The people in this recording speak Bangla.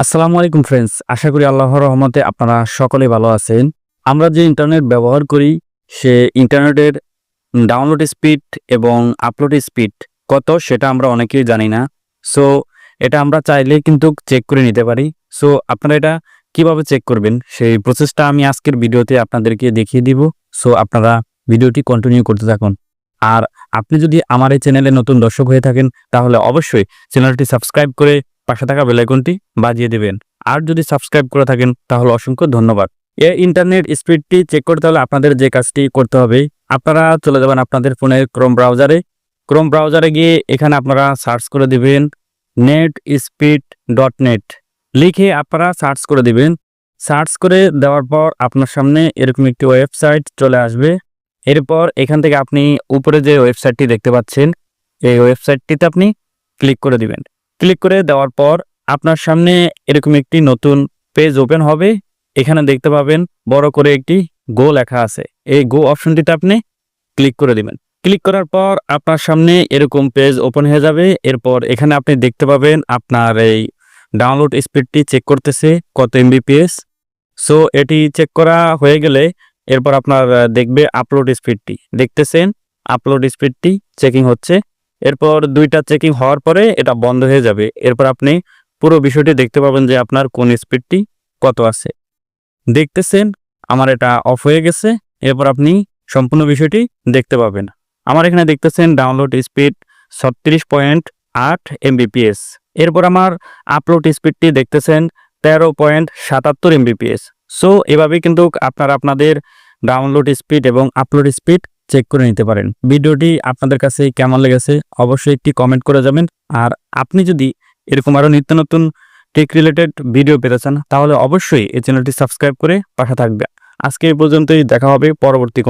আসসালামু আলাইকুম ফ্রেন্ডস, আশা করি আল্লাহর রহমতে আপনারা সকলে ভালো আছেন। আমরা যে ইন্টারনেট ব্যবহার করি সে ইন্টারনেটের ডাউনলোড স্পিড এবং আপলোড স্পিড কত সেটা আমরা অনেকেই জানি না। সো এটা আমরা চাইলে কিন্তু চেক করে নিতে পারি। সো আপনারা এটা কিভাবে চেক করবেন সেই প্রসেসটা আমি আজকের ভিডিওতে আপনাদেরকে দেখিয়ে দিব। সো আপনারা ভিডিওটি কন্টিনিউ করতে থাকুন। আর আপনি যদি আমার এই চ্যানেলে নতুন দর্শক হয়ে থাকেন তাহলে অবশ্যই চ্যানেলটি সাবস্ক্রাইব করে পাশে থাকা বেল আইকনটি বাজিয়ে দেবেন। আর যদি সাবস্ক্রাইব করে থাকেন তাহলে অসংখ্য ধন্যবাদ। এই ইন্টারনেট স্পিডটি চেক করতে হলে আপনাদের যে কাজটি করতে হবে, আপনারা চলে যাবেন আপনাদের ফোনের ক্রোম ব্রাউজারে গিয়ে এখানে আপনারা সার্চ করে দিবেন netspeed.net লিখে আপনারা সার্চ করে দিবেন। সার্চ করে দেওয়ার পর আপনার সামনে এরকম একটি ওয়েবসাইট চলে আসবে। এরপর এখান থেকে আপনি উপরে যে ওয়েবসাইটটি দেখতে পাচ্ছেন এই ওয়েবসাইটটিতে আপনি ক্লিক করে দিবেন। ক্লিক করে দেওয়ার পর আপনার সামনে এরকম একটি নতুন পেজ ওপেন হবে। এখানে দেখতে পাবেন বড় করে একটি গো লেখা আছে। এই গো অপশনটিতে আপনি ক্লিক করে দিবেন। ক্লিক করার পর আপনার সামনে এরকম পেজ ওপেন হয়ে যাবে। এরপর এখানে আপনি দেখতে পাবেন আপনার এই ডাউনলোড স্পিডটি চেক করতেছে কত এমবিপিএস। সো এটি চেক করা হয়ে গেলে এরপর আপনার দেখবে আপলোড স্পিডটি, দেখতেছেন আপলোড স্পিডটি চেকিং হচ্ছে। এরপর দুইটা চেকিং হওয়ার পরে এটা বন্ধ হয়ে যাবে। এরপর আপনি পুরো বিষয়টি দেখতে পাবেন যে আপনার কোন স্পিডটি কত আছে। দেখতেছেন আমার এটা অফ হয়ে গেছে। এরপর আপনি সম্পূর্ণ বিষয়টি দেখতে পাবেন। আমার এখানে দেখতেছেন ডাউনলোড স্পিড 36.8 এমবিপিএস। এরপর আমার আপলোড স্পিডটি দেখতেছেন 13.77 এমবিপিএস। সো এভাবেই কিন্তু আপনারা আপনাদের ডাউনলোড স্পিড এবং আপলোড স্পিড চেক করে নিতে পারেন। ভিডিওটি আপনাদের কাছে কেমন লেগেছে অবশ্যই একটি কমেন্ট করে যাবেন। আর আপনি যদি এরকম আরও নিত্য নতুন টেক রিলেটেড ভিডিও পেতে চান তাহলে অবশ্যই এই চ্যানেলটি সাবস্ক্রাইব করে পাশে থাকবেন। আজকে এই পর্যন্তই, দেখা হবে পরবর্তী